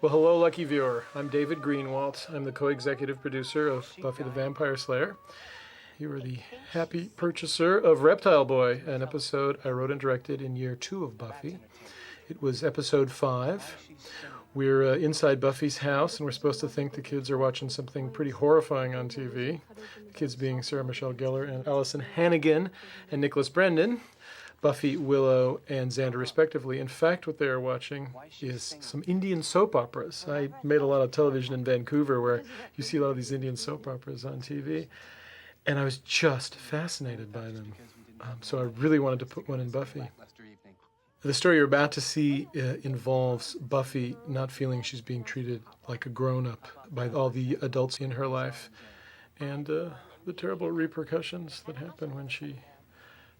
Well, hello, lucky viewer. I'm David Greenwalt. I'm the co-executive producer of Buffy the Vampire Slayer. You are the happy purchaser of Reptile Boy, an episode I wrote and directed in year 2 of Buffy. It was episode 5. We're inside Buffy's house, and we're supposed to think the kids are watching something pretty horrifying on TV. The kids being Sarah Michelle Gellar and Allison Hannigan and Nicholas Brendan. Buffy, Willow, and Xander, respectively. In fact, what they are watching is some Indian soap operas. I made a lot of television in Vancouver where you see a lot of these Indian soap operas on TV, and I was just fascinated by them. So I really wanted to put one in Buffy. The story you're about to see involves Buffy not feeling she's being treated like a grown-up by all the adults in her life, and the terrible repercussions that happen when she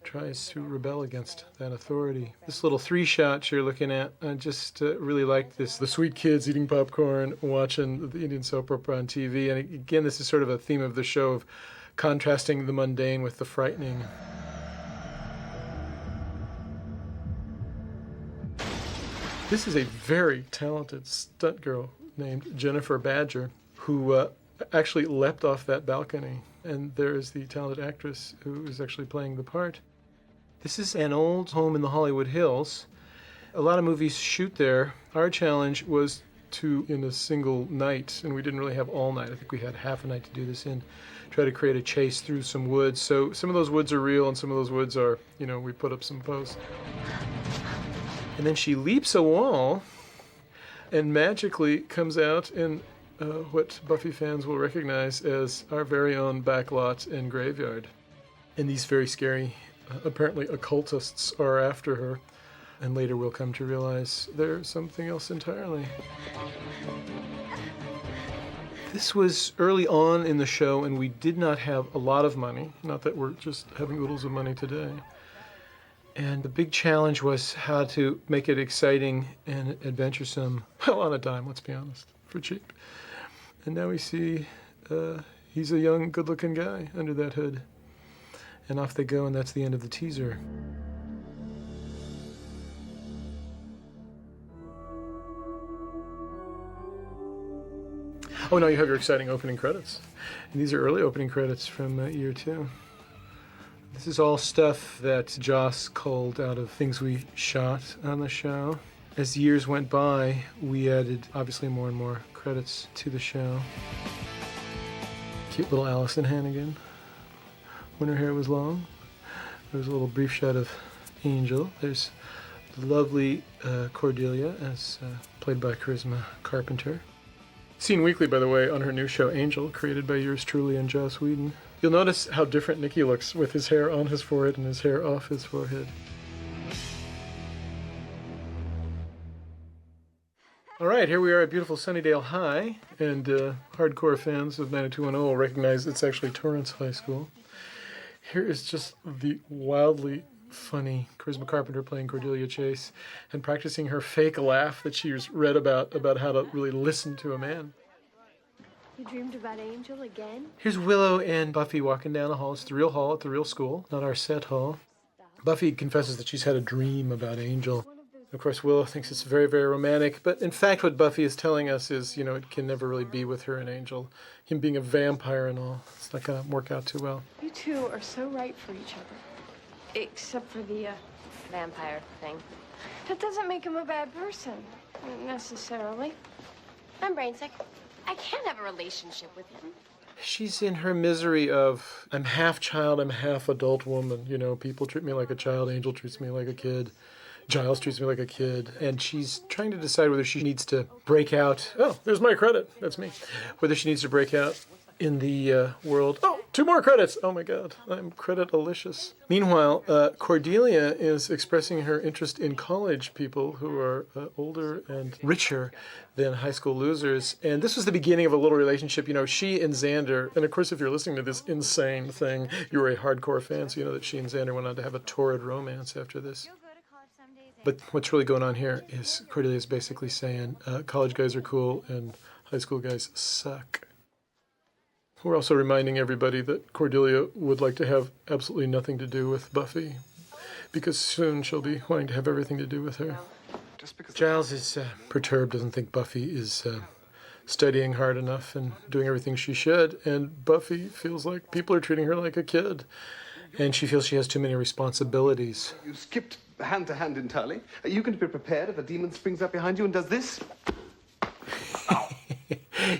tries to rebel against that authority. This little 3-shot you're looking at, I just really liked this. The sweet kids eating popcorn, watching the Indian soap opera on TV. And again, this is sort of a theme of the show of contrasting the mundane with the frightening. This is a very talented stunt girl named Jennifer Badger who actually leapt off that balcony. And there is the talented actress who is actually playing the part. This is an old home in the Hollywood Hills. A lot of movies shoot there. Our challenge was to, in a single night, and we didn't really have all night. I think we had half a night to do this in, try to create a chase through some woods. So some of those woods are real, and some of those woods are, we put up some posts. And then she leaps a wall and magically comes out in what Buffy fans will recognize as our very own backlot and graveyard. And these very scary, apparently occultists are after her, and later we'll come to realize they're something else entirely. This was early on in the show, and we did not have a lot of money, not that we're just having oodles of money today. And the big challenge was how to make it exciting and adventuresome, well, on a dime, let's be honest, for cheap. And now we see he's a young, good-looking guy under that hood. And off they go, and that's the end of the teaser. Oh, now you have your exciting opening credits. And these are early opening credits from year 2. This is all stuff that Joss culled out of things we shot on the show. As years went by, we added, obviously, more and more credits to the show. Cute little Allison Hannigan when her hair was long. There was a little brief shot of Angel. There's the lovely Cordelia, as played by Charisma Carpenter. Seen weekly, by the way, on her new show, Angel, created by yours truly and Joss Whedon. You'll notice how different Nicky looks with his hair on his forehead and his hair off his forehead. All right, here we are at beautiful Sunnydale High, and hardcore fans of 90210 will recognize it's actually Torrance High School. Here is just the wildly funny Charisma Carpenter playing Cordelia Chase and practicing her fake laugh that she's read about how to really listen to a man. You dreamed about Angel again? Here's Willow and Buffy walking down the hall. It's the real hall at the real school, not our set hall. Buffy confesses that she's had a dream about Angel. Of course, Willow thinks it's very, very romantic, but in fact what Buffy is telling us is, it can never really be with her and Angel. Him being a vampire and all, it's not going to work out too well. You two are so right for each other. Except for the vampire thing. That doesn't make him a bad person, necessarily. I'm brain sick. I can't have a relationship with him. She's in her misery of, I'm half child, I'm half adult woman. People treat me like a child, Angel treats me like a kid. Giles treats me like a kid, and she's trying to decide whether she needs to break out. Oh, there's my credit. That's me. Whether she needs to break out in the world. Oh, 2 more credits. Oh my God, I'm credit-alicious. Meanwhile, Cordelia is expressing her interest in college people who are older and richer than high school losers. And this was the beginning of a little relationship. She and Xander, and of course, if you're listening to this insane thing, you're a hardcore fan, so you know that she and Xander went on to have a torrid romance after this. But what's really going on here is Cordelia's basically saying college guys are cool and high school guys suck. We're also reminding everybody that Cordelia would like to have absolutely nothing to do with Buffy, because soon she'll be wanting to have everything to do with her. Giles is perturbed, doesn't think Buffy is studying hard enough and doing everything she should, and Buffy feels like people are treating her like a kid, and she feels she has too many responsibilities. You skipped hand to hand entirely. Are you going to be prepared if a demon springs up behind you and does this?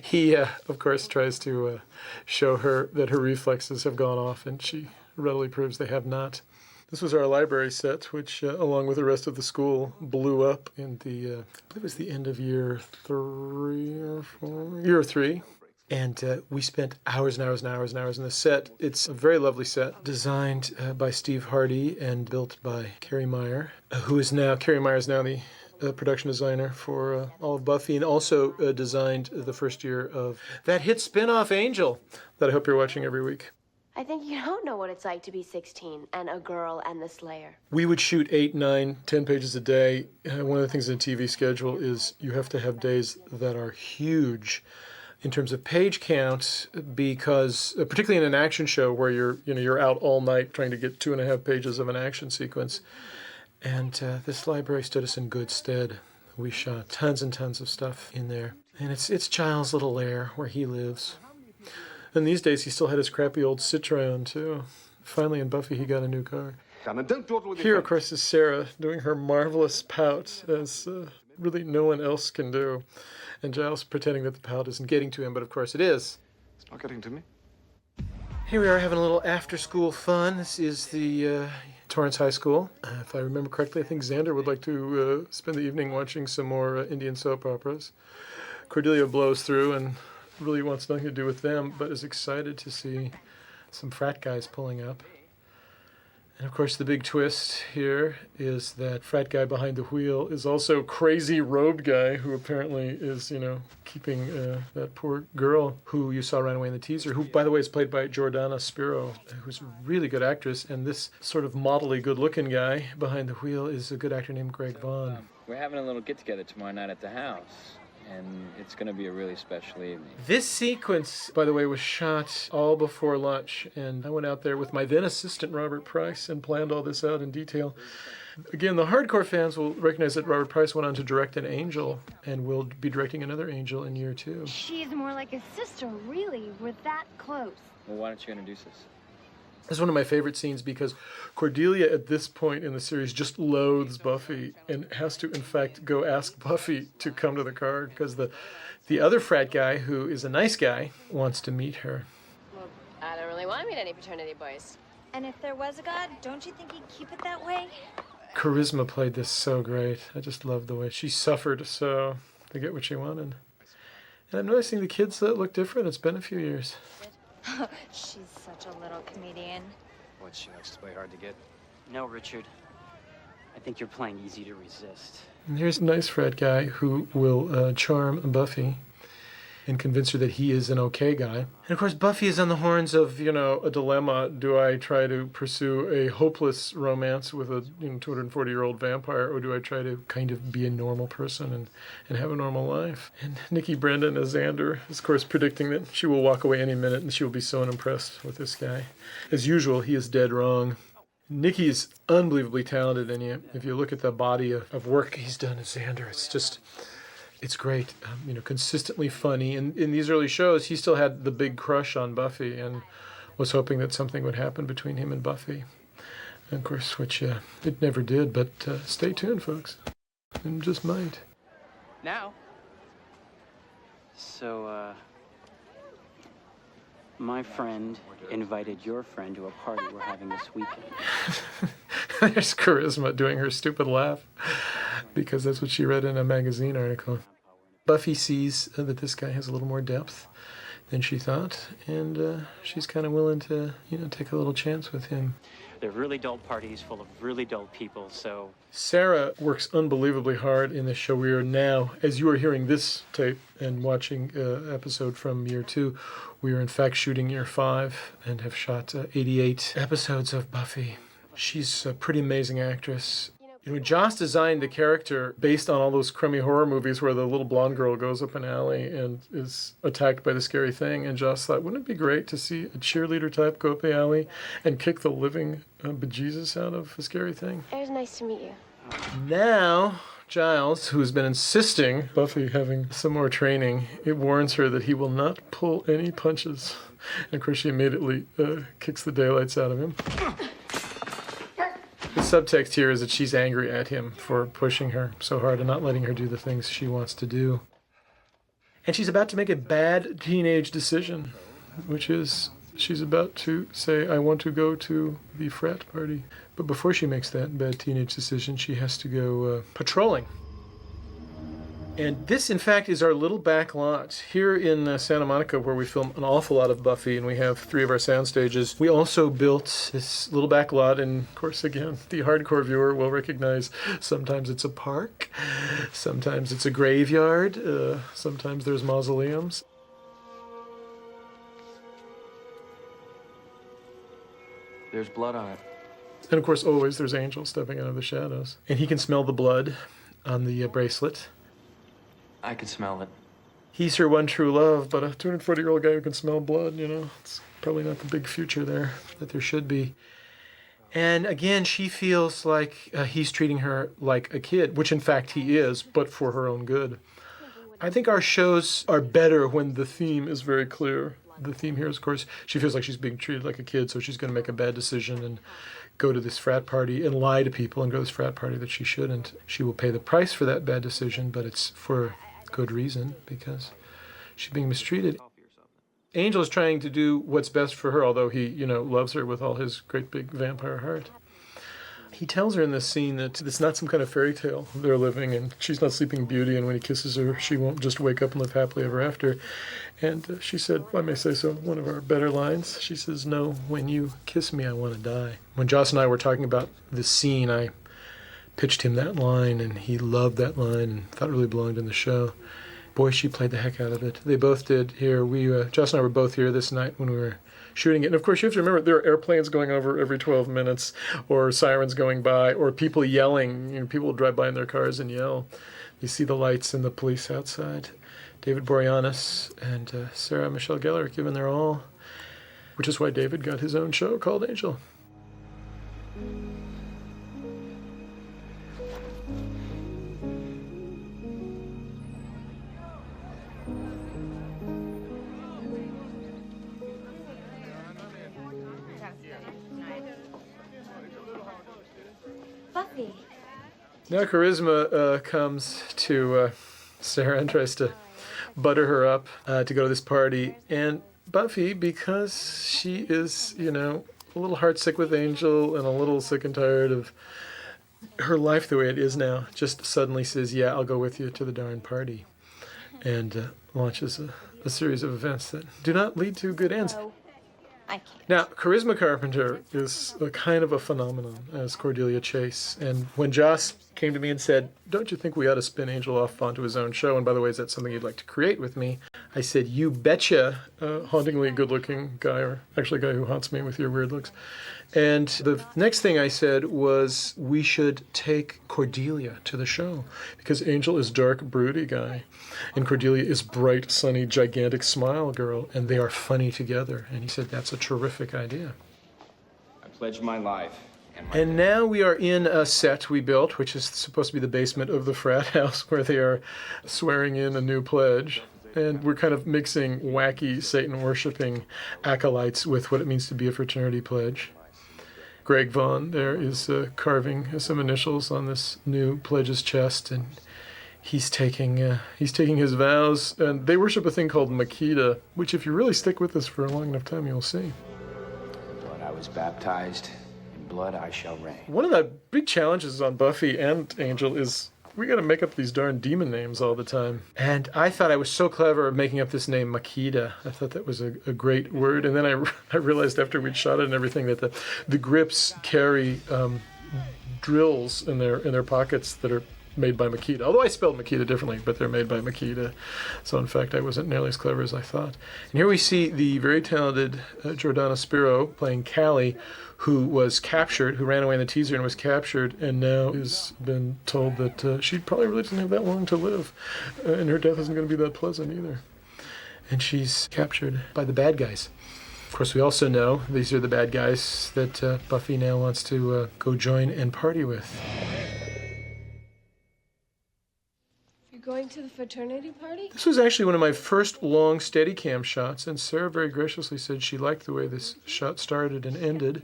He, of course, tries to show her that her reflexes have gone off, and she readily proves they have not. This was our library set, which, along with the rest of the school, blew up in the, I believe it was the end of year 3 or 4? Year 3. And we spent hours and hours and hours and hours in the set. It's a very lovely set, designed by Steve Hardy and built by Carrie Meyer, Carrie Meyer is now the production designer for all of Buffy, and also designed the first year of that hit spin-off Angel that I hope you're watching every week. I think you don't know what it's like to be 16 and a girl and the Slayer. We would shoot 8, 9, 10 pages a day. One of the things in a TV schedule is you have to have days that are huge in terms of page count, because particularly in an action show where you're out all night trying to get 2.5 pages of an action sequence. And this library stood us in good stead. We shot tons and tons of stuff in there. And it's Giles' little lair where he lives. And these days he still had his crappy old Citroen too. Finally in Buffy he got a new car. Here, of course, is Sarah doing her marvelous pout, as really no one else can do. And Giles pretending that the pout isn't getting to him, but of course it is. It's not getting to me. Here we are having a little after-school fun. This is the Torrance High School. If I remember correctly, I think Xander would like to spend the evening watching some more Indian soap operas. Cordelia blows through and really wants nothing to do with them, but is excited to see some frat guys pulling up. And of course the big twist here is that frat guy behind the wheel is also crazy robed guy who apparently is, keeping that poor girl who you saw run away in the teaser, who, by the way, is played by Jordana Spiro, who's a really good actress. And this sort of modelly good-looking guy behind the wheel is a good actor named Greg Vaughn. We're having a little get-together tomorrow night at the house, and it's going to be a really special evening. This sequence, by the way, was shot all before lunch, and I went out there with my then assistant, Robert Price, and planned all this out in detail. Again, the hardcore fans will recognize that Robert Price went on to direct an Angel, and will be directing another Angel in year 2. She's more like a sister, really. We're that close. Well, why don't you introduce us? This is one of my favorite scenes because Cordelia at this point in the series just loathes Buffy and has to, in fact, go ask Buffy to come to the car because the other frat guy, who is a nice guy, wants to meet her. Well, I don't really want to meet any fraternity boys. And if there was a god, don't you think he'd keep it that way? Charisma played this so great. I just loved the way she suffered so to get what she wanted. And I'm noticing the kids look different. It's been a few years. She's such a little comedian. What, she likes to play hard to get? No, Richard. I think you're playing easy to resist. And here's a nice frat guy who will charm Buffy and convince her that he is an okay guy. And of course, Buffy is on the horns of, a dilemma. Do I try to pursue a hopeless romance with a 240-year-old vampire, or do I try to kind of be a normal person and have a normal life? And Nikki Brendan as Xander is, of course, predicting that she will walk away any minute and she will be so unimpressed with this guy. As usual, he is dead wrong. Nikki is unbelievably talented, and if you look at the body of work he's done as Xander, it's great, consistently funny. And in these early shows, he still had the big crush on Buffy and was hoping that something would happen between him and Buffy. And of course, which it never did, but stay tuned, folks. It just might. Now? So, my friend invited your friend to a party we're having this weekend. There's Charisma doing her stupid laugh, because that's what she read in a magazine article. Buffy sees that this guy has a little more depth than she thought, and she's kind of willing to, take a little chance with him. They're really dull parties full of really dull people, so... Sarah works unbelievably hard in this show. We are now, as you are hearing this tape and watching episode from year 2, we are in fact shooting year 5 and have shot 88 episodes of Buffy. She's a pretty amazing actress. Joss designed the character based on all those crummy horror movies where the little blonde girl goes up an alley and is attacked by the scary thing. And Joss thought, wouldn't it be great to see a cheerleader type go up the alley and kick the living bejesus out of the scary thing? It was nice to meet you. Now, Giles, who has been insisting Buffy having some more training, it warns her that he will not pull any punches. And of course, she immediately kicks the daylights out of him. The subtext here is that she's angry at him for pushing her so hard and not letting her do the things she wants to do. And she's about to make a bad teenage decision, which is she's about to say, I want to go to the frat party. But before she makes that bad teenage decision, she has to go patrolling. And this, in fact, is our little back lot. Here in Santa Monica, where we film an awful lot of Buffy, and we have 3 of our sound stages, we also built this little back lot. And, of course, again, the hardcore viewer will recognize sometimes it's a park, sometimes it's a graveyard, sometimes there's mausoleums. There's blood on it. And, of course, always there's Angel stepping out of the shadows. And he can smell the blood on the bracelet. I can smell it. He's her one true love, but a 240-year-old guy who can smell blood, it's probably not the big future there that there should be. And again, she feels like he's treating her like a kid, which in fact he is, but for her own good. I think our shows are better when the theme is very clear. The theme here is, of course, she feels like she's being treated like a kid, so she's going to make a bad decision and go to this frat party and lie to people and go to this frat party that she shouldn't. She will pay the price for that bad decision, but it's for good reason, because she's being mistreated. Angel is trying to do what's best for her, although he, loves her with all his great big vampire heart. He tells her in this scene that it's not some kind of fairy tale they're living, and she's not Sleeping Beauty, and when he kisses her, she won't just wake up and live happily ever after. And she said, I may say so, one of our better lines. She says, no, when you kiss me, I want to die. When Joss and I were talking about this scene, I pitched him that line, and he loved that line and thought it really belonged in the show. Boy, she played the heck out of it. They both did here. Joss and I were both here this night when we were shooting it. And of course, you have to remember, there are airplanes going over every 12 minutes, or sirens going by, or people yelling. People will drive by in their cars and yell. You see the lights and the police outside. David Boreanaz and Sarah Michelle Gellar giving their all, which is why David got his own show called Angel. Buffy. Now Charisma comes to Sarah and tries to butter her up to go to this party. And Buffy, because she is, a little heartsick with Angel and a little sick and tired of her life the way it is now, just suddenly says, yeah, I'll go with you to the darn party. And launches a series of events that do not lead to good ends. No, I can't. Now, Charisma Carpenter is a kind of a phenomenon as Cordelia Chase. And when Joss came to me and said, don't you think we ought to spin Angel off onto his own show? And by the way, is that something you'd like to create with me? I said, you betcha, hauntingly good-looking guy, or actually a guy who haunts me with your weird looks. And the next thing I said was we should take Cordelia to the show, because Angel is dark, broody guy, and Cordelia is bright, sunny, gigantic smile girl, and they are funny together. And he said, that's a terrific idea. I pledge my life. And now we are in a set we built, which is supposed to be the basement of the frat house, where they are swearing in a new pledge. And we're kind of mixing wacky Satan-worshipping acolytes with what it means to be a fraternity pledge. Greg Vaughn there is carving some initials on this new pledge's chest, and he's taking his vows. And they worship a thing called Makita, which if you really stick with this for a long enough time, you'll see. In blood I was baptized, in blood I shall reign. One of the big challenges on Buffy and Angel is we got to make up these darn demon names all the time. And I thought I was so clever at making up this name, Makita. I thought that was a great word. And then I realized after we'd shot it and everything that the grips carry drills in their pockets that are made by Makita. Although I spelled Makita differently, but they're made by Makita. So in fact, I wasn't nearly as clever as I thought. And here we see the very talented Jordana Spiro playing Callie, who was captured, who ran away in the teaser and was captured, and now has been told that she probably really doesn't have that long to live, and her death isn't going to be that pleasant either. And she's captured by the bad guys. Of course, we also know these are the bad guys that Buffy now wants to go join and party with. going to the fraternity party? This was actually one of my first long Steadicam shots, and Sarah very graciously said she liked the way this shot started and ended.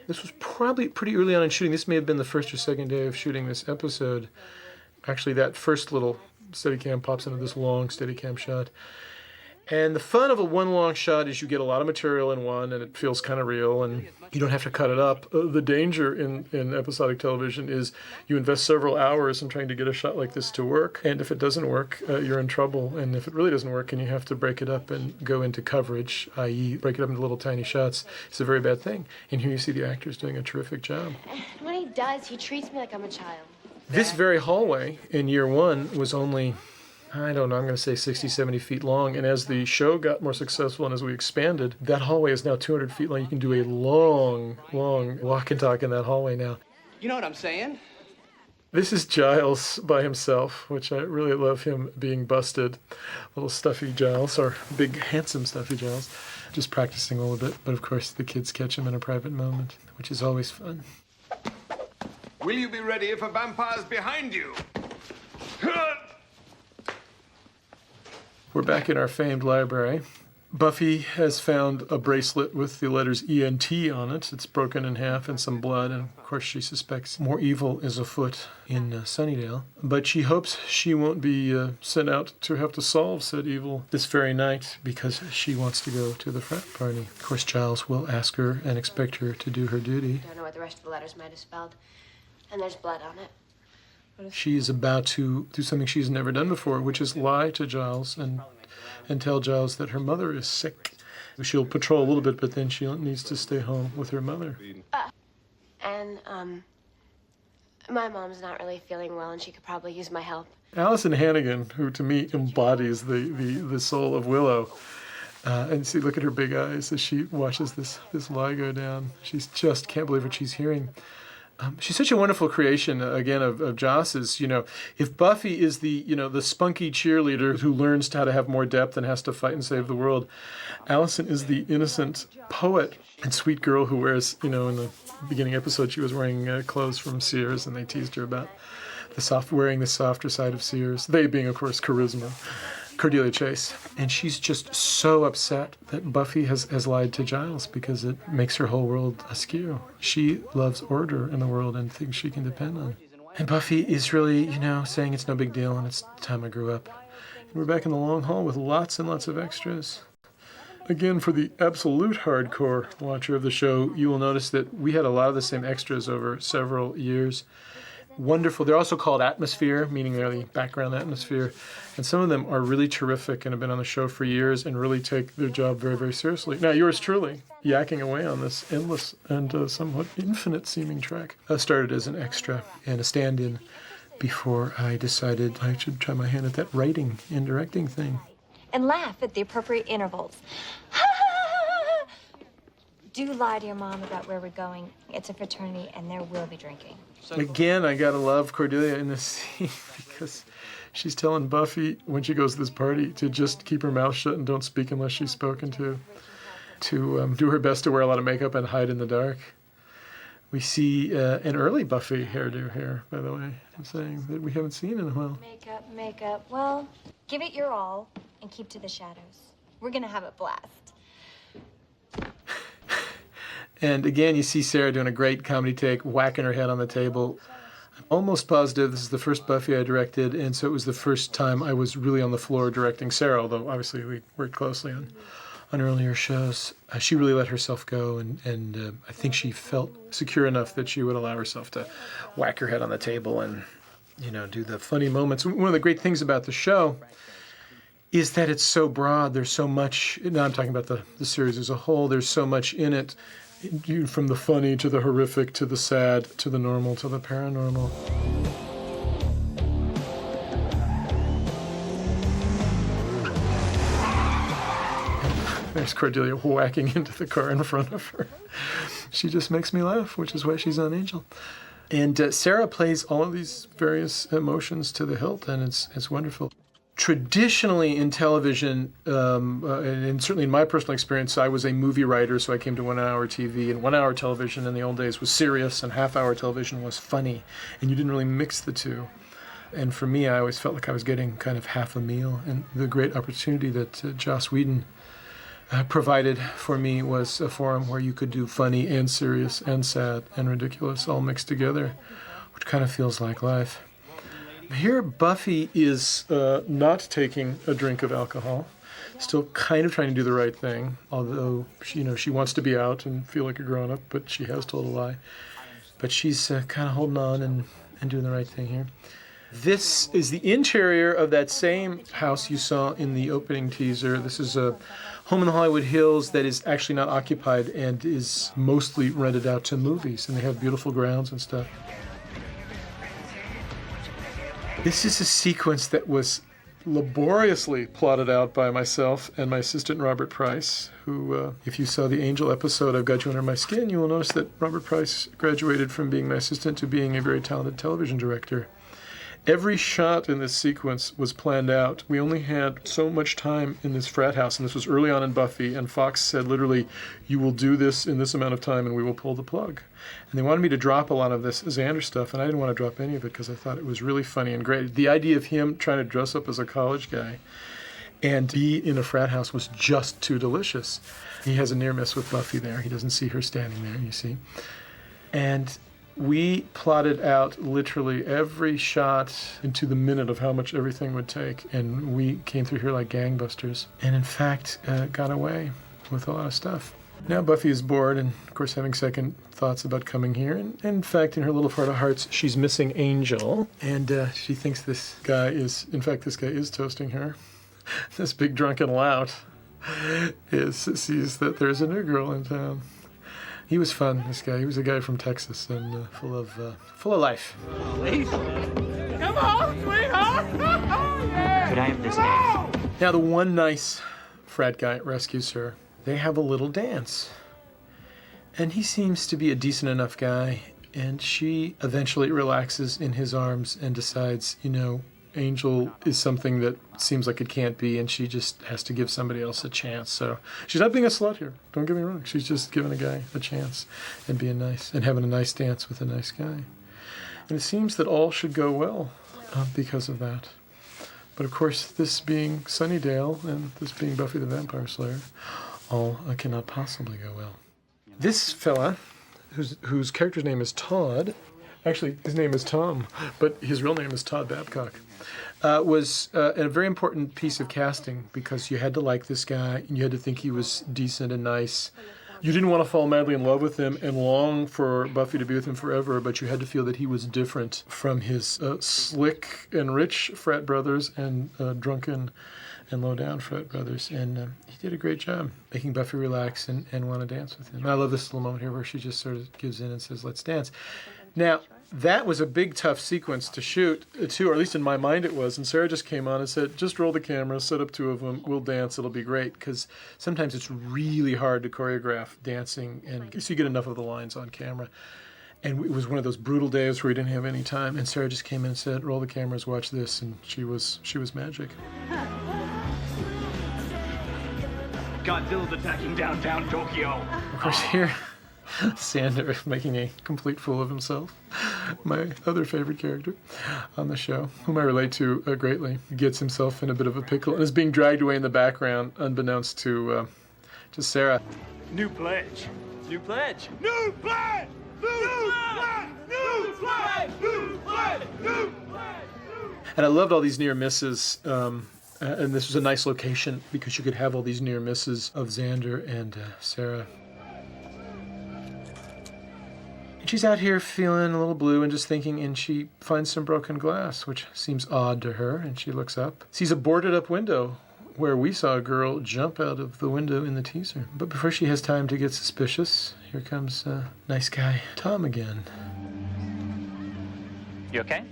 This was probably pretty early on in shooting. This may have been the first or second day of shooting this episode. Actually, that first little Steadicam pops into this long Steadicam shot. And the fun of a one long shot is you get a lot of material in one, and it feels kind of real, and you don't have to cut it up. The danger in episodic television is you invest several hours in trying to get a shot like this to work, and if it doesn't work, you're in trouble. And if it really doesn't work and you have to break it up and go into coverage, i.e. break it up into little tiny shots, it's a very bad thing. And here you see the actors doing a terrific job. When he does, he treats me like I'm a child. This very hallway in year one was only, I don't know, I'm going to say 60, 70 feet long. And as the show got more successful and as we expanded, that hallway is now 200 feet long. You can do a long, long walk and talk in that hallway now. You know what I'm saying? This is Giles by himself, which I really love him being busted. Little stuffy Giles, or big, handsome stuffy Giles. Just practicing a little bit. But of course, the kids catch him in a private moment, which is always fun. Will you be ready if a vampire's behind you? We're back in our famed library. Buffy has found a bracelet with the letters ENT on it. It's broken in half and some blood, and of course she suspects more evil is afoot in Sunnydale. But she hopes she won't be sent out to have to solve said evil this very night because she wants to go to the frat party. Of course, Giles will ask her and expect her to do her duty. I don't know what the rest of the letters might have spelled. And there's blood on it. She is about to do something she's never done before, which is lie to Giles and tell Giles that her mother is sick. She'll patrol a little bit, but then she needs to stay home with her mother. My mom's not really feeling well, and she could probably use my help. Allison Hannigan, who to me embodies the soul of Willow, and see, look at her big eyes as she watches this lie go down. She just can't believe what she's hearing. She's such a wonderful creation, again, of Joss's. You know, if Buffy is the spunky cheerleader who learns how to have more depth and has to fight and save the world, Allison is the innocent poet and sweet girl who wears, in the beginning episode, she was wearing clothes from Sears, and they teased her about wearing the softer side of Sears. They being, of course, Cordelia Chase. And she's just so upset that Buffy has lied to Giles because it makes her whole world askew. She loves order in the world and thinks she can depend on. And Buffy is really, saying it's no big deal and it's time I grew up. And we're back in the long hall with lots and lots of extras. Again, for the absolute hardcore watcher of the show, you will notice that we had a lot of the same extras over several years. Wonderful. They're also called atmosphere, meaning they're the background atmosphere. And some of them are really terrific and have been on the show for years and really take their job very, very seriously. Now, yours truly, yakking away on this endless and somewhat infinite-seeming track, started as an extra and a stand-in before I decided I should try my hand at that writing and directing thing. And laugh at the appropriate intervals. Do lie to your mom about where we're going. It's a fraternity, and there will be drinking. Again, I gotta love Cordelia in this scene because she's telling Buffy when she goes to this party to just keep her mouth shut and don't speak unless she's spoken to do her best to wear a lot of makeup and hide in the dark. We see an early Buffy hairdo here, by the way. I'm saying that we haven't seen in a while. Makeup. Well, give it your all and keep to the shadows. We're gonna have a blast. And again, you see Sarah doing a great comedy take, whacking her head on the table. I'm almost positive this is the first Buffy I directed, and so it was the first time I was really on the floor directing Sarah, although obviously we worked closely on earlier shows. She really let herself go, and I think she felt secure enough that she would allow herself to whack her head on the table and, do the funny moments. One of the great things about the show is that it's so broad. There's so much. Now I'm talking about the series as a whole. There's so much in it. From the funny to the horrific to the sad to the normal to the paranormal. There's Cordelia whacking into the car in front of her. She just makes me laugh, which is why she's on Angel. And Sarah plays all of these various emotions to the hilt, and it's wonderful. Traditionally in television, and certainly in my personal experience, I was a movie writer, so I came to 1 hour TV, and 1 hour television in the old days was serious, and half-hour television was funny, and you didn't really mix the two. And for me, I always felt like I was getting kind of half a meal. And the great opportunity that Joss Whedon provided for me was a forum where you could do funny and serious and sad and ridiculous all mixed together, which kind of feels like life. Here, Buffy is not taking a drink of alcohol, still kind of trying to do the right thing, although she wants to be out and feel like a grown-up, but she has told a lie. But she's kind of holding on and doing the right thing here. This is the interior of that same house you saw in the opening teaser. This is a home in the Hollywood Hills that is actually not occupied and is mostly rented out to movies, and they have beautiful grounds and stuff. This is a sequence that was laboriously plotted out by myself and my assistant Robert Price, who, if you saw the Angel episode, I've Got You Under My Skin, you will notice that Robert Price graduated from being my assistant to being a very talented television director. Every shot in this sequence was planned out. We only had so much time in this frat house, and this was early on in Buffy, and Fox said literally, you will do this in this amount of time and we will pull the plug. And they wanted me to drop a lot of this Xander stuff, and I didn't want to drop any of it because I thought it was really funny and great. The idea of him trying to dress up as a college guy and be in a frat house was just too delicious. He has a near miss with Buffy there. He doesn't see her standing there, you see. And we plotted out literally every shot into the minute of how much everything would take, and we came through here like gangbusters, and in fact got away with a lot of stuff. Now Buffy is bored and, of course, having second thoughts about coming here, and in fact, in her little heart of hearts, she's missing Angel, and she thinks this guy is toasting her. This big drunken lout sees that there's a new girl in town. He was fun, this guy. He was a guy from Texas and full of life. Come on, sweetheart! Yeah. Could I have this dance? Now, the one nice frat guy rescues her. They have a little dance. And he seems to be a decent enough guy. And she eventually relaxes in his arms and decides, Angel is something that seems like it can't be, and she just has to give somebody else a chance. So she's not being a slut here. Don't get me wrong. She's just giving a guy a chance and being nice and having a nice dance with a nice guy. And it seems that all should go well because of that. But of course, this being Sunnydale and this being Buffy the Vampire Slayer, all cannot possibly go well. This fella, whose character's name is Todd, actually, his name is Tom, but his real name is Todd Babcock, was a very important piece of casting because you had to like this guy and you had to think he was decent and nice. You didn't want to fall madly in love with him and long for Buffy to be with him forever, but you had to feel that he was different from his slick and rich frat brothers and drunken and low-down frat brothers. And he did a great job making Buffy relax and want to dance with him. And I love this little moment here where she just sort of gives in and says, let's dance. Now, that was a big, tough sequence to shoot, too, or at least in my mind it was. And Sarah just came on and said, just roll the camera, set up two of them, we'll dance, it'll be great. Because sometimes it's really hard to choreograph dancing, and so you get enough of the lines on camera. And it was one of those brutal days where we didn't have any time. And Sarah just came in and said, roll the cameras, watch this. And she was magic. Godzilla's attacking downtown Tokyo. Of course, here, Xander making a complete fool of himself. My other favorite character on the show, whom I relate to greatly, gets himself in a bit of a pickle and is being dragged away in the background, unbeknownst to Sarah. New pledge. New pledge. New pledge! New pledge! New pledge! New pledge! New pledge! And I loved all these near misses. And this was a nice location because you could have all these near misses of Xander and Sarah. And she's out here feeling a little blue and just thinking, and she finds some broken glass, which seems odd to her, and she looks up, sees a boarded up window where we saw a girl jump out of the window in the teaser. But before she has time to get suspicious, here comes nice guy Tom again. You okay?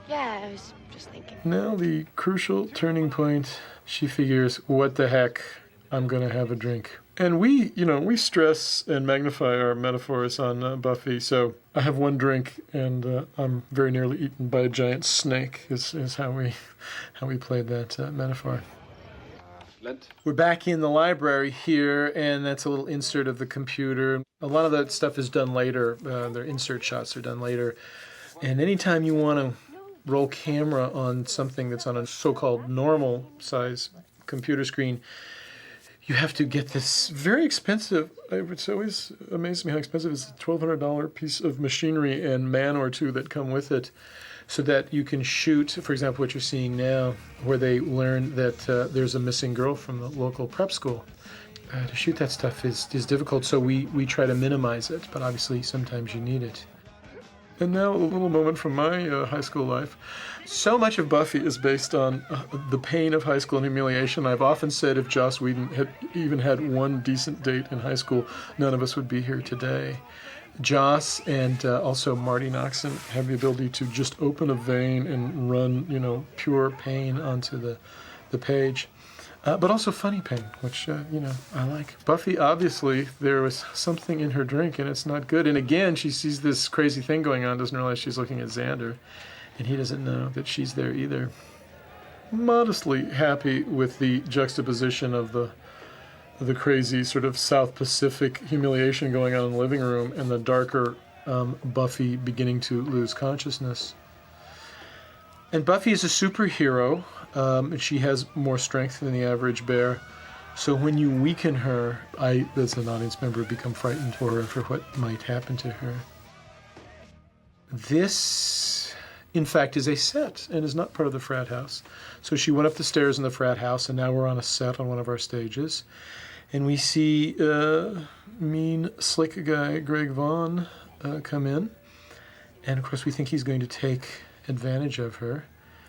Yeah, I was just thinking. Now the crucial turning point, she figures, what the heck, I'm gonna have a drink. And we stress and magnify our metaphors on Buffy. So I have one drink, and I'm very nearly eaten by a giant snake. Is how we played that metaphor. We're back in the library here, and that's a little insert of the computer. A lot of that stuff is done later. Their insert shots are done later. And anytime you want to roll camera on something that's on a so-called normal size computer screen, you have to get this very expensive, it's always amazes me how expensive it's a $1,200 piece of machinery and man or two that come with it, so that you can shoot, for example, what you're seeing now, where they learn that there's a missing girl from the local prep school. To shoot that stuff is difficult, so we try to minimize it, but obviously sometimes you need it. And now a little moment from my high school life. So much of Buffy is based on the pain of high school and humiliation. I've often said if Joss Whedon had even had one decent date in high school, none of us would be here today. Joss and also Marty Noxon have the ability to just open a vein and run, pure pain onto the page. But also funny pain, which, I like. Buffy, obviously, there was something in her drink, and it's not good. And again, she sees this crazy thing going on, doesn't realize she's looking at Xander, and he doesn't know that she's there either. Modestly happy with the juxtaposition of the crazy sort of South Pacific humiliation going on in the living room and the darker Buffy beginning to lose consciousness. And Buffy is a superhero. She has more strength than the average bear. So when you weaken her, I, as an audience member, become frightened for her, for what might happen to her. This, in fact, is a set and is not part of the frat house. So she went up the stairs in the frat house, and now we're on a set on one of our stages. And we see mean, slick guy Greg Vaughn come in. And, of course, we think he's going to take advantage of her.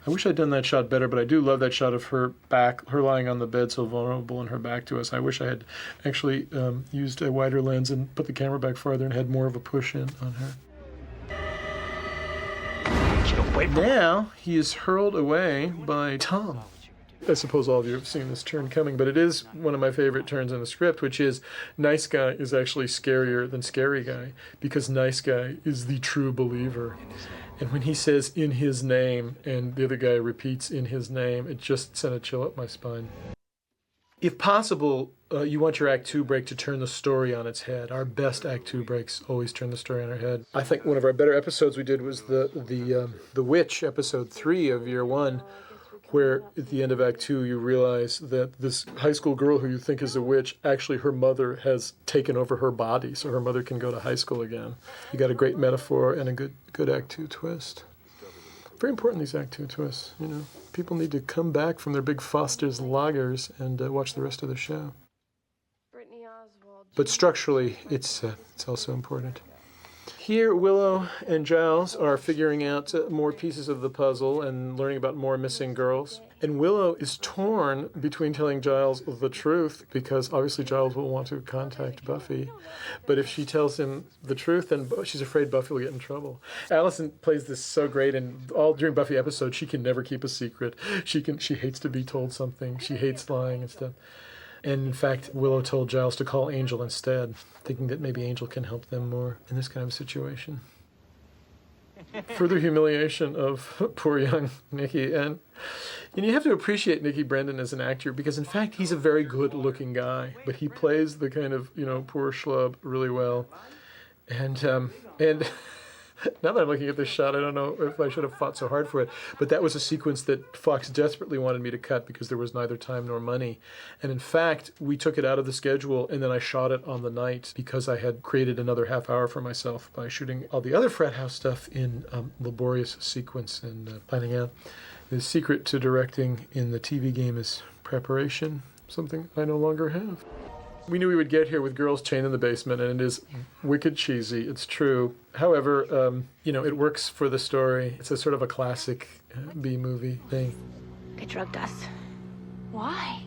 I wish I'd done that shot better, but I do love that shot of her back, her lying on the bed so vulnerable and her back to us. I wish I had actually used a wider lens and put the camera back farther and had more of a push in on her. Now he is hurled away by Tom. I suppose all of you have seen this turn coming, but it is one of my favorite turns in the script, which is nice guy is actually scarier than scary guy, because nice guy is the true believer. And when he says in his name and the other guy repeats in his name, it just sent a chill up my spine. If possible, you want your Act 2 break to turn the story on its head. Our best Act 2 breaks always turn the story on our head. I think one of our better episodes we did was the Witch, episode 3 of year 1, where at the end of Act 2 you realize that this high school girl who you think is a witch, actually her mother has taken over her body, so her mother can go to high school again. You got a great metaphor and a good Act 2 twist. Very important, these Act 2 twists. People need to come back from their big Foster's lagers and watch the rest of the show. But structurally, it's also important. Here, Willow and Giles are figuring out more pieces of the puzzle and learning about more missing girls. And Willow is torn between telling Giles the truth, because obviously Giles will want to contact Buffy. But if she tells him the truth, then she's afraid Buffy will get in trouble. Allison plays this so great, and all during Buffy episodes, she can never keep a secret. She hates to be told something. She hates lying and stuff. And in fact, Willow told Giles to call Angel instead, thinking that maybe Angel can help them more in this kind of situation. Further humiliation of poor young Nikki. And you have to appreciate Nikki Brendan as an actor, because in fact, he's a very good-looking guy, but he plays the kind of, poor schlub really well. And now that I'm looking at this shot, I don't know if I should have fought so hard for it, but that was a sequence that Fox desperately wanted me to cut because there was neither time nor money. And in fact, we took it out of the schedule, and then I shot it on the night because I had created another half hour for myself by shooting all the other frat house stuff in laborious sequence and planning out. The secret to directing in the TV game is preparation, something I no longer have. We knew we would get here with girls chained in the basement, and it is wicked cheesy. It's true. However, it works for the story. It's a sort of a classic B-movie thing. They drugged us. Why?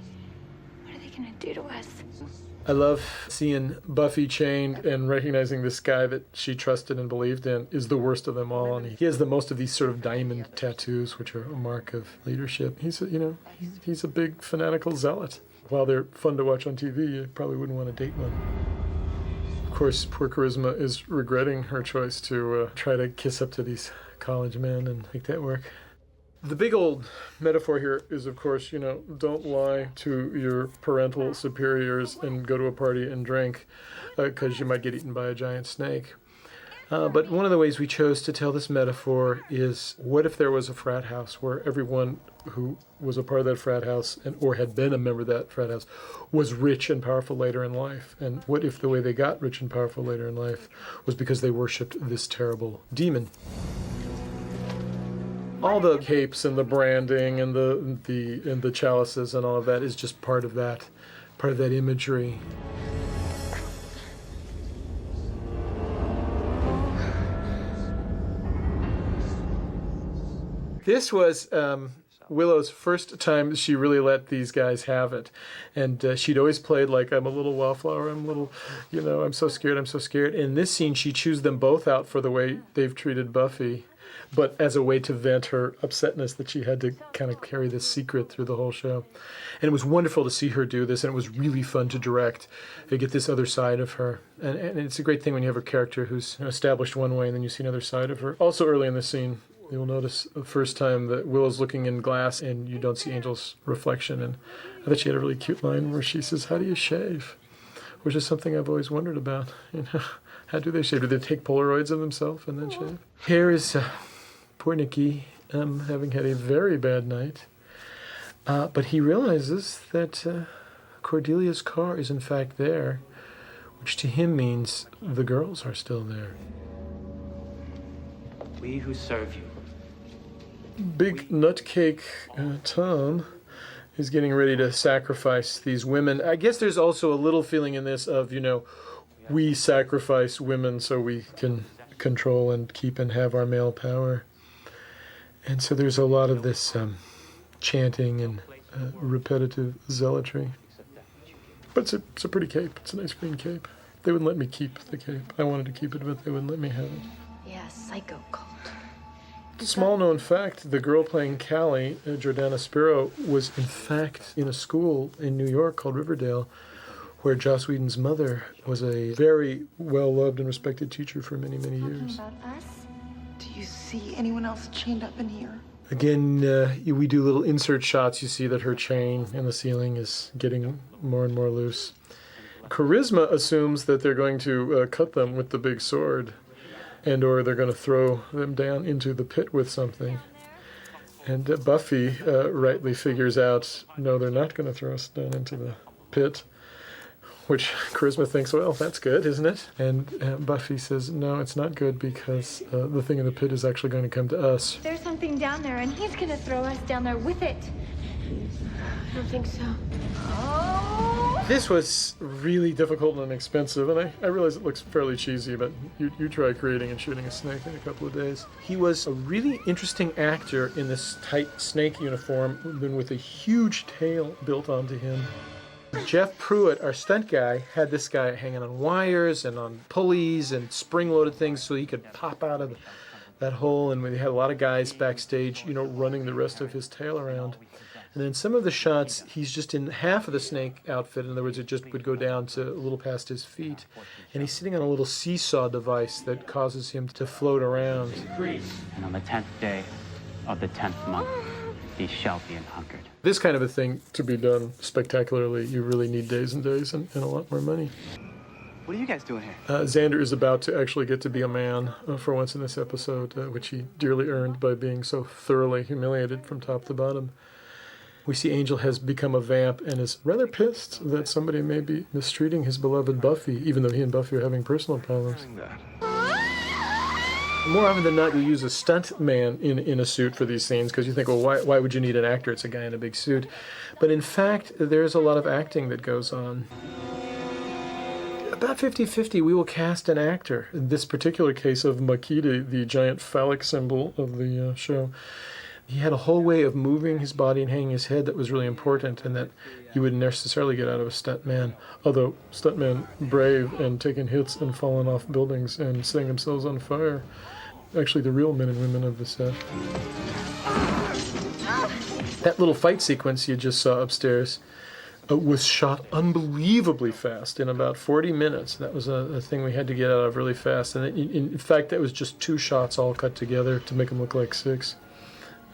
What are they gonna do to us? I love seeing Buffy chained and recognizing this guy that she trusted and believed in is the worst of them all. And he has the most of these sort of diamond tattoos, which are a mark of leadership. He's a big fanatical zealot. While they're fun to watch on TV, you probably wouldn't want to date one. Of course, poor Charisma is regretting her choice to try to kiss up to these college men and make that work. The big old metaphor here is, of course, don't lie to your parental superiors and go to a party and drink, because you might get eaten by a giant snake. But one of the ways we chose to tell this metaphor is, what if there was a frat house where everyone who was a part of that frat house or had been a member of that frat house was rich and powerful later in life? And what if the way they got rich and powerful later in life was because they worshipped this terrible demon? All the capes and the branding and the chalices and all of that is just part of that imagery. This was Willow's first time she really let these guys have it. And she'd always played like, I'm a little wallflower, I'm a little, I'm so scared, I'm so scared. In this scene, she chews them both out for the way they've treated Buffy, but as a way to vent her upsetness that she had to kind of carry this secret through the whole show. And it was wonderful to see her do this, and it was really fun to direct, to get this other side of her. And it's a great thing when you have a character who's established one way and then you see another side of her. Also early in the scene, you'll notice the first time that Willow's looking in glass and you don't see Angel's reflection. And I thought she had a really cute line where she says, "How do you shave?" Which is something I've always wondered about. How do they shave? Do they take Polaroids of themselves and then shave? Here is poor Nicky having had a very bad night. But he realizes that Cordelia's car is in fact there, which to him means the girls are still there. We who serve you. Big nutcake Tom is getting ready to sacrifice these women. I guess there's also a little feeling in this of, we sacrifice women so we can control and keep and have our male power. And so there's a lot of this chanting and repetitive zealotry. But it's a pretty cape. It's a nice green cape. They wouldn't let me keep the cape. I wanted to keep it, but they wouldn't let me have it. Yeah, psycho cult. Small known fact, the girl playing Callie, Jordana Spiro, was in fact in a school in New York called Riverdale, where Joss Whedon's mother was a very well-loved and respected teacher for many, many years. About us? Do you see anyone else chained up in here? Again, we do little insert shots. You see that her chain in the ceiling is getting more and more loose. Charisma assumes that they're going to cut them with the big sword, or they're going to throw them down into the pit with something. And Buffy rightly figures out, no, they're not going to throw us down into the pit, which Charisma thinks, well, that's good, isn't it? And Buffy says, no, it's not good, because the thing in the pit is actually going to come to us. There's something down there, and he's gonna throw us down there with it. I don't think so. Oh! This was really difficult and expensive, and I realize it looks fairly cheesy, but you try creating and shooting a snake in a couple of days. He was a really interesting actor in this tight snake uniform, with a huge tail built onto him. Jeff Pruitt, our stunt guy, had this guy hanging on wires and on pulleys and spring-loaded things so he could pop out of that hole, and we had a lot of guys backstage, running the rest of his tail around. And then some of the shots, he's just in half of the snake outfit. In other words, it just would go down to a little past his feet. And he's sitting on a little seesaw device that causes him to float around. And on the 10th day of the 10th month, he shall be hungered. This kind of a thing, to be done spectacularly, you really need days and days and a lot more money. What are you guys doing here? Xander is about to actually get to be a man for once in this episode, which he dearly earned by being so thoroughly humiliated from top to bottom. We see Angel has become a vamp and is rather pissed that somebody may be mistreating his beloved Buffy, even though he and Buffy are having personal problems. More often than not, you use a stunt man in a suit for these scenes, because you think, well, why would you need an actor? It's a guy in a big suit. But in fact, there's a lot of acting that goes on. About 50-50, we will cast an actor. In this particular case of Makita, the giant phallic symbol of the show, he had a whole way of moving his body and hanging his head that was really important, and that you wouldn't necessarily get out of a stuntman. Although stuntmen brave and taking hits and falling off buildings and setting themselves on fire, actually the real men and women of the set. That little fight sequence you just saw upstairs was shot unbelievably fast in about 40 minutes. That was a thing we had to get out of really fast. And in fact, that was just 2 shots all cut together to make them look like 6.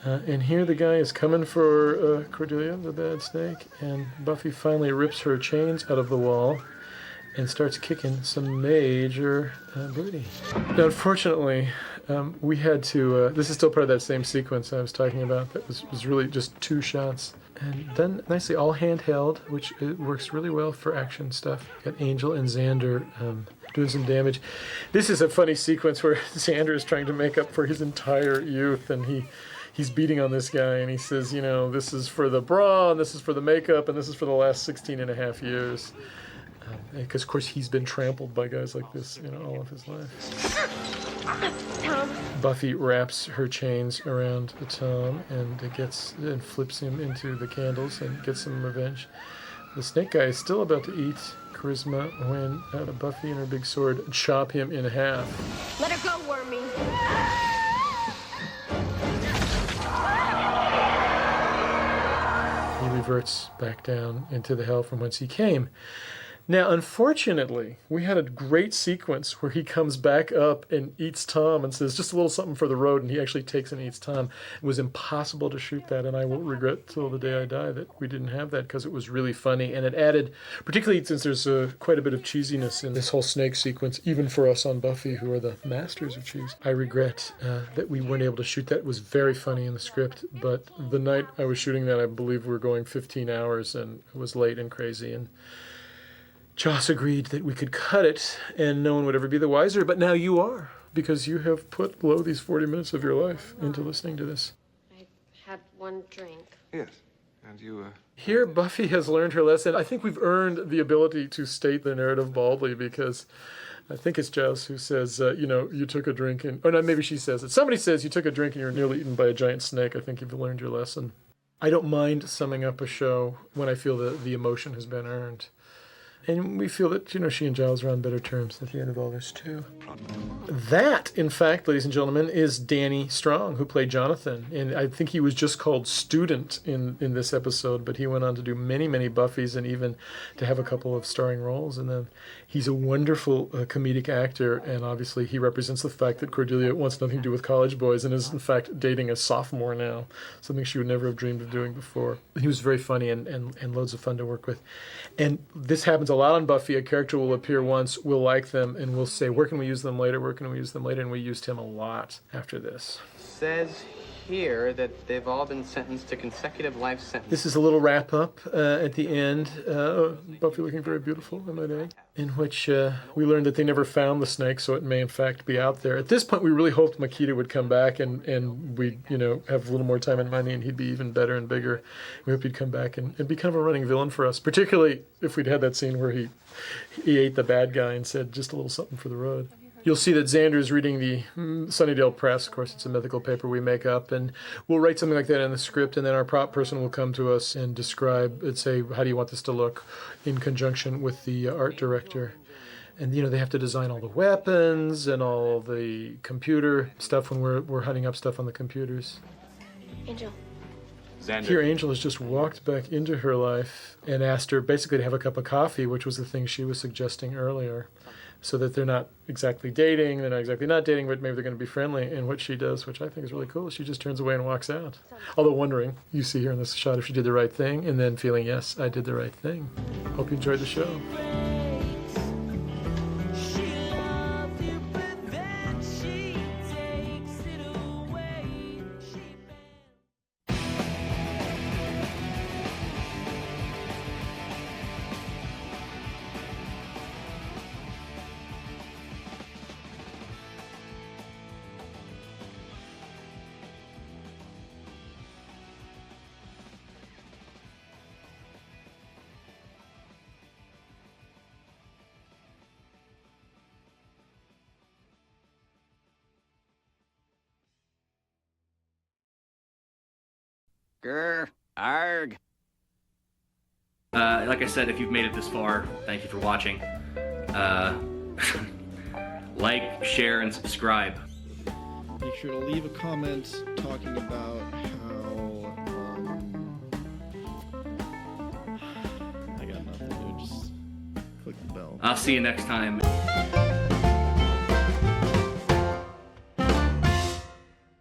And here the guy is coming for Cordelia, the bad snake, and Buffy finally rips her chains out of the wall and starts kicking some major booty. Now, unfortunately, we had to, this is still part of that same sequence I was talking about that was really just 2 shots. And done nicely, all handheld, which it works really well for action stuff. Got Angel and Xander doing some damage. This is a funny sequence where Xander is trying to make up for his entire youth, and he's beating on this guy, and he says, you know, this is for the bra, and this is for the makeup, and this is for the last 16 and a half years. Because, of course, he's been trampled by guys like this, you know, all of his life. Tom. Buffy wraps her chains around Tom and flips him into the candles and gets some revenge. The snake guy is still about to eat Charisma when Buffy and her big sword chop him in half. Let her go, Wormy. He reverts back down into the hell from whence he came. Now, unfortunately, we had a great sequence where he comes back up and eats Tom and says, just a little something for the road, and he actually takes and eats Tom. It was impossible to shoot that, and I won't regret till the day I die that we didn't have that, because it was really funny, and it added, particularly since there's quite a bit of cheesiness in this whole snake sequence, even for us on Buffy, who are the masters of cheese. I regret that we weren't able to shoot that. It was very funny in the script, but the night I was shooting that, I believe we were going 15 hours, and it was late and crazy, and Joss agreed that we could cut it and no one would ever be the wiser, but now you are, because you have put below these 40 minutes of your life into listening to this. I had one drink. Yes, and you, Here, Buffy has learned her lesson. I think we've earned the ability to state the narrative baldly, because I think it's Joss who says, you know, you took a drink and... Or no, maybe she says it. Somebody says you took a drink and you were nearly eaten by a giant snake. I think you've learned your lesson. I don't mind summing up a show when I feel that the emotion has been earned. And we feel that, you know, she and Giles are on better terms at the end of all this, too. That, in fact, ladies and gentlemen, is Danny Strong, who played Jonathan. And I think he was just called Student in this episode, but he went on to do many, many Buffys and even to have a couple of starring roles. And then he's a wonderful comedic actor, and obviously he represents the fact that Cordelia wants nothing to do with college boys and is, in fact, dating a sophomore now, something she would never have dreamed of doing before. He was very funny and loads of fun to work with. And this happens a lot on Buffy. A character will appear once, we'll like them, and we'll say, where can we use them later? Where can we use them later? And we used him a lot after this. Says here that they've all been sentenced to consecutive life sentences. This is a little wrap-up at the end. Buffy looking very beautiful, I might add, in which we learned that they never found the snake, so it may in fact be out there. At this point, we really hoped Makita would come back and we'd, you know, have a little more time and money, and he'd be even better and bigger. We hoped he'd come back and be kind of a running villain for us, particularly if we'd had that scene where he ate the bad guy and said, just a little something for the road. You'll see that Xander's reading the Sunnydale Press. Of course, it's a mythical paper we make up, and we'll write something like that in the script, and then our prop person will come to us and describe and say, how do you want this to look, in conjunction with the art director. And, you know, they have to design all the weapons and all the computer stuff when we're hunting up stuff on the computers. Angel. Xander. Here, Angel has just walked back into her life and asked her basically to have a cup of coffee, which was the thing she was suggesting earlier, so that they're not exactly dating, they're not exactly not dating, but maybe they're going to be friendly. And what she does, which I think is really cool, she just turns away and walks out. Although wondering, you see here in this shot, if she did the right thing, and then feeling, yes, I did the right thing. Hope you enjoyed the show. Grr, arg. Like I said, if you've made it this far, thank you for watching. Like, share, and subscribe. Make sure to leave a comment talking about how, I got nothing, dude. Just click the bell. I'll see you next time.